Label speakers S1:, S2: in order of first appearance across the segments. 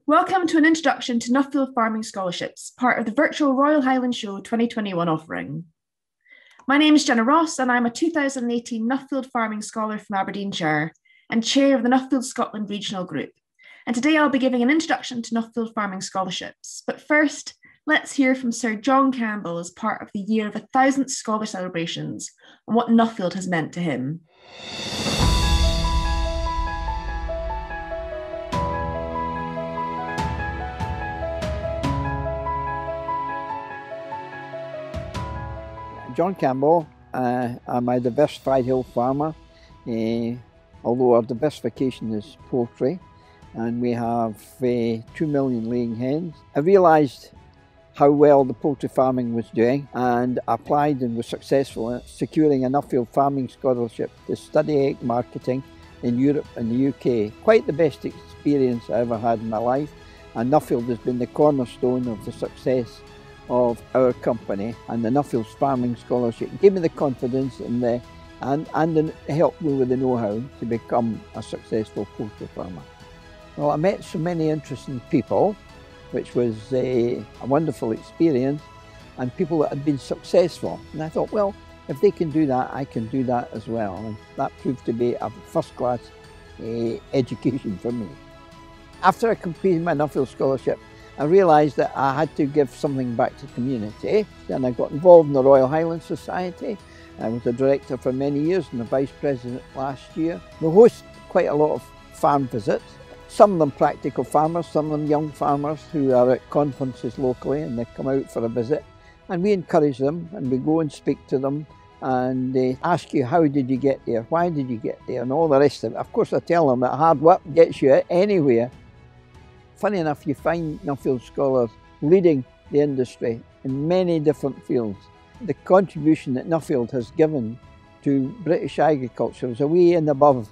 S1: Welcome to an introduction to Nuffield Farming Scholarships, part of the virtual Royal Highland Show 2021 offering. My name is Jenna Ross and I'm a 2018 Nuffield Farming Scholar from Aberdeenshire and chair of the Nuffield Scotland Regional Group. And today I'll be giving an introduction to Nuffield Farming Scholarships. But first, let's hear from Sir John Campbell as part of the Year of 1,000th Scholar celebrations and what Nuffield has meant to him.
S2: John Campbell, I'm a diversified hill farmer, although our diversification is poultry, and we have 2 million laying hens. I realised how well the poultry farming was doing and applied and was successful in securing a Nuffield Farming Scholarship to study egg marketing in Europe and the UK. Quite the best experience I ever had in my life, and Nuffield has been the cornerstone of the success of our company, and the Nuffield Farming Scholarship gave me the confidence and helped me with the know-how to become a successful poultry farmer. Well, I met so many interesting people, which was a wonderful experience, and people that had been successful. And I thought, well, if they can do that, I can do that as well. And that proved to be a first-class education for me. After I completed my Nuffield Scholarship, I realised that I had to give something back to the community. Then I got involved in the Royal Highland Society. I was a director for many years and a vice president last year. We host quite a lot of farm visits. Some of them practical farmers, some of them young farmers who are at conferences locally and they come out for a visit. And we encourage them and we go and speak to them and they ask you, how did you get there? Why did you get there? And all the rest of it. Of course, I tell them that hard work gets you anywhere. Funny enough, you find Nuffield scholars leading the industry in many different fields. The contribution that Nuffield has given to British agriculture is way and above,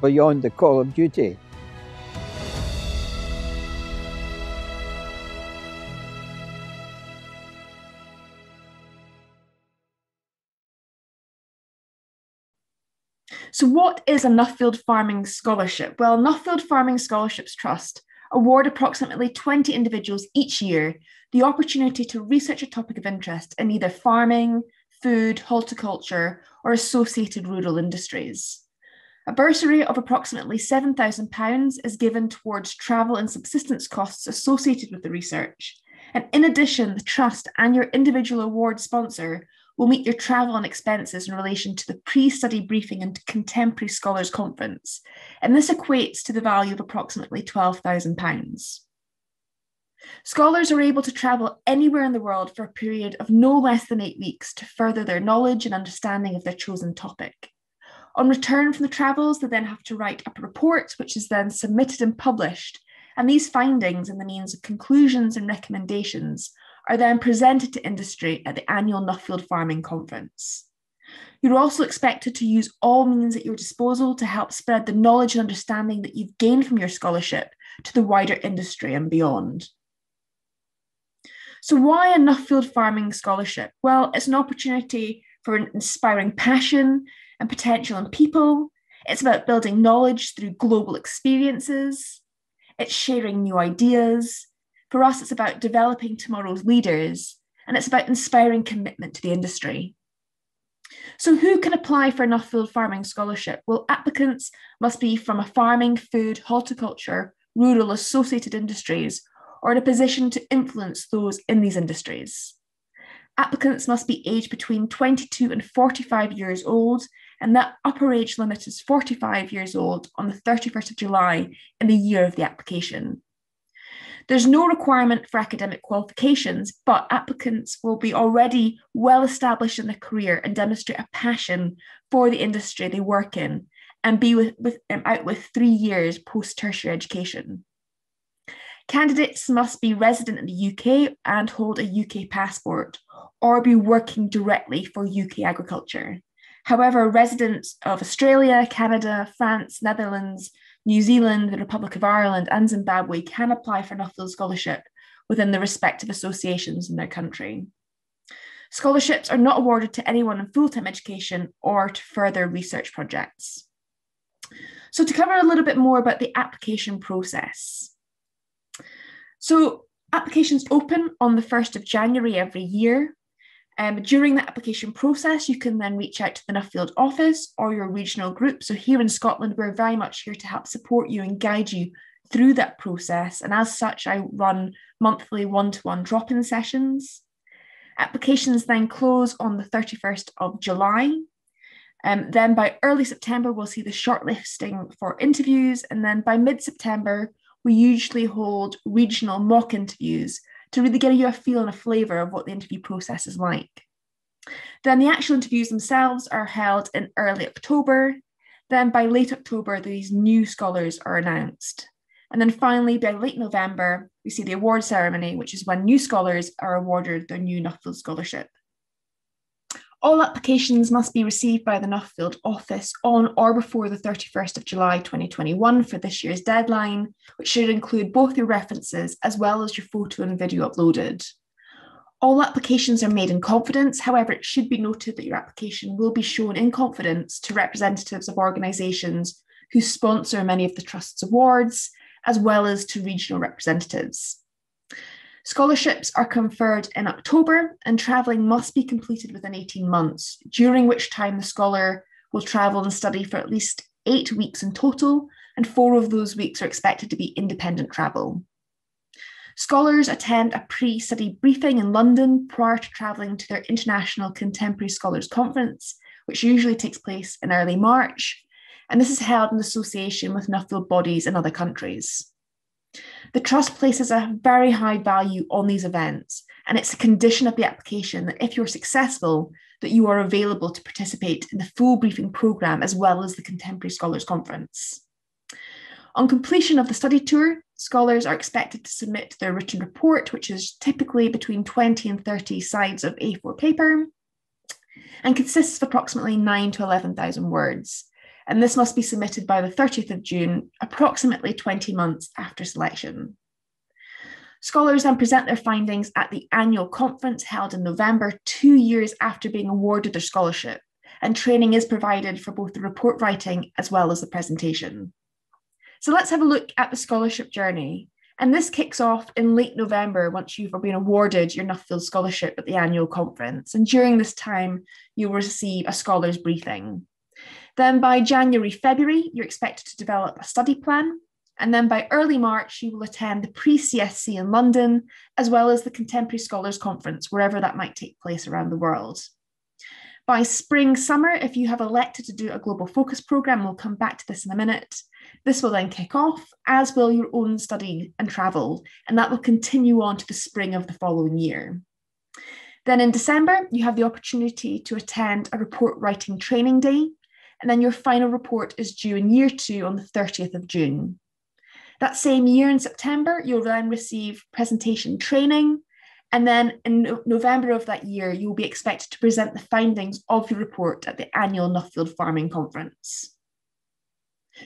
S2: beyond the call of duty.
S1: So what is a Nuffield Farming Scholarship? Well, Nuffield Farming Scholarships Trust award approximately 20 individuals each year the opportunity to research a topic of interest in either farming, food, horticulture, or associated rural industries. A bursary of approximately £7,000 is given towards travel and subsistence costs associated with the research. And in addition, the Trust and your individual award sponsor will meet your travel and expenses in relation to the pre-study briefing and contemporary scholars conference, and this equates to the value of approximately £12,000. Scholars are able to travel anywhere in the world for a period of no less than 8 weeks to further their knowledge and understanding of their chosen topic. On return from the travels, they then have to write up a report, which is then submitted and published, and these findings and the means of conclusions and recommendations are then presented to industry at the annual Nuffield Farming Conference. You're also expected to use all means at your disposal to help spread the knowledge and understanding that you've gained from your scholarship to the wider industry and beyond. So why a Nuffield Farming Scholarship? Well, it's an opportunity for inspiring passion and potential in people. It's about building knowledge through global experiences. It's sharing new ideas. For us, it's about developing tomorrow's leaders, and it's about inspiring commitment to the industry. So who can apply for a Nuffield Farming Scholarship? Well, applicants must be from a farming, food, horticulture, rural associated industries, or in a position to influence those in these industries. Applicants must be aged between 22 and 45 years old, and that upper age limit is 45 years old on the 31st of July in the year of the application. There's no requirement for academic qualifications, but applicants will be already well established in their career and demonstrate a passion for the industry they work in and be out with 3 years post-tertiary education. Candidates must be resident in the UK and hold a UK passport or be working directly for UK agriculture. However, residents of Australia, Canada, France, Netherlands, New Zealand, the Republic of Ireland and Zimbabwe can apply for Nuffield Scholarship within the respective associations in their country. Scholarships are not awarded to anyone in full-time education or to further research projects. So to cover a little bit more about the application process. So applications open on the 1st of January every year. During the application process, you can then reach out to the Nuffield office or your regional group. So here in Scotland, we're very much here to help support you and guide you through that process. And as such, I run monthly one-to-one drop-in sessions. Applications then close on the 31st of July. Then by early September, we'll see the shortlisting for interviews. And then by mid-September, we usually hold regional mock interviews to really give you a feel and a flavour of what the interview process is like. Then the actual interviews themselves are held in early October. Then by late October, these new scholars are announced. And then finally, by late November, we see the award ceremony, which is when new scholars are awarded their new Nuffield Scholarship. All applications must be received by the Nuffield office on or before the 31st of July 2021 for this year's deadline, which should include both your references as well as your photo and video uploaded. All applications are made in confidence. However, it should be noted that your application will be shown in confidence to representatives of organisations who sponsor many of the Trust's awards, as well as to regional representatives. Scholarships are conferred in October and travelling must be completed within 18 months, during which time the scholar will travel and study for at least 8 weeks in total, and 4 of those weeks are expected to be independent travel. Scholars attend a pre-study briefing in London prior to travelling to their International Contemporary Scholars Conference, which usually takes place in early March, and this is held in association with Nuffield bodies in other countries. The Trust places a very high value on these events, and it's a condition of the application that if you're successful, that you are available to participate in the full briefing programme as well as the Contemporary Scholars Conference. On completion of the study tour, scholars are expected to submit their written report, which is typically between 20 and 30 sides of A4 paper, and consists of approximately 9 to 11,000 words. And this must be submitted by the 30th of June, approximately 20 months after selection. Scholars then present their findings at the annual conference held in November, 2 years after being awarded their scholarship, and training is provided for both the report writing as well as the presentation. So let's have a look at the scholarship journey. And this kicks off in late November once you've been awarded your Nuffield Scholarship at the annual conference. And during this time, you'll receive a scholars briefing. Then by January, February, you're expected to develop a study plan. And then by early March, you will attend the pre-CSC in London, as well as the Contemporary Scholars Conference, wherever that might take place around the world. By spring, summer, if you have elected to do a global focus programme, we'll come back to this in a minute, this will then kick off, as will your own study and travel, and that will continue on to the spring of the following year. Then in December, you have the opportunity to attend a report writing training day, and then your final report is due in year 2 on the 30th of June. That same year in September, you'll then receive presentation training, and then in November of that year, you'll be expected to present the findings of your report at the annual Nuffield Farming Conference.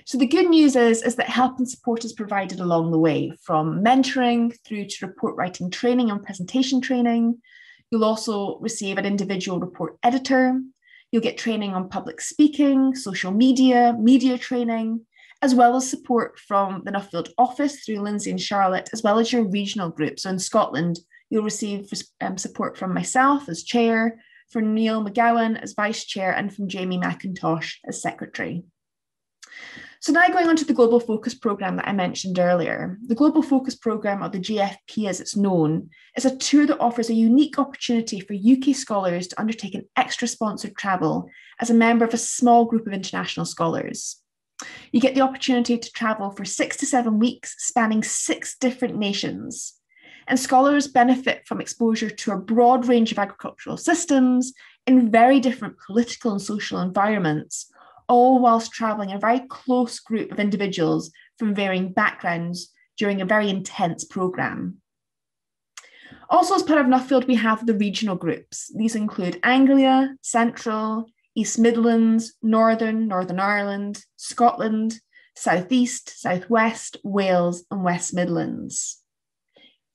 S1: So the good news is that help and support is provided along the way, from mentoring through to report writing training and presentation training. You'll also receive an individual report editor. You'll get training on public speaking, social media, media training, as well as support from the Nuffield office through Lindsay and Charlotte, as well as your regional group. So in Scotland, you'll receive support from myself as chair, from Neil McGowan as vice chair, and from Jamie McIntosh as secretary. So now going on to the Global Focus Programme that I mentioned earlier. The Global Focus Programme, or the GFP as it's known, is a tour that offers a unique opportunity for UK scholars to undertake an extra sponsored travel as a member of a small group of international scholars. You get the opportunity to travel for 6 to 7 weeks, spanning 6 different nations. And scholars benefit from exposure to a broad range of agricultural systems in very different political and social environments, all whilst travelling a very close group of individuals from varying backgrounds during a very intense programme. Also, as part of Nuffield, we have the regional groups. These include Anglia, Central, East Midlands, Northern Ireland, Scotland, South East, South West, Wales, and West Midlands.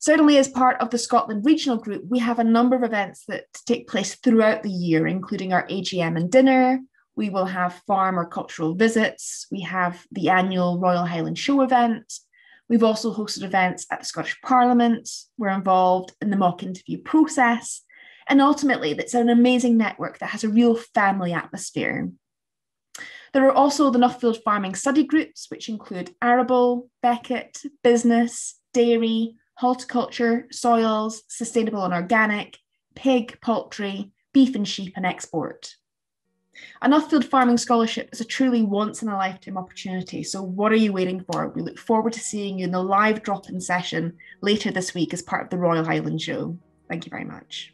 S1: Certainly, as part of the Scotland regional group, we have a number of events that take place throughout the year, including our AGM and dinner. We will have farm or cultural visits. We have the annual Royal Highland Show event. We've also hosted events at the Scottish Parliament. We're involved in the mock interview process. And ultimately, it's an amazing network that has a real family atmosphere. There are also the Nuffield farming study groups, which include arable, Beckett, business, dairy, horticulture, soils, sustainable and organic, pig, poultry, beef and sheep, and export. A Nuffield Farming Scholarship is a truly once-in-a-lifetime opportunity, so what are you waiting for? We look forward to seeing you in the live drop-in session later this week as part of the Royal Highland Show. Thank you very much.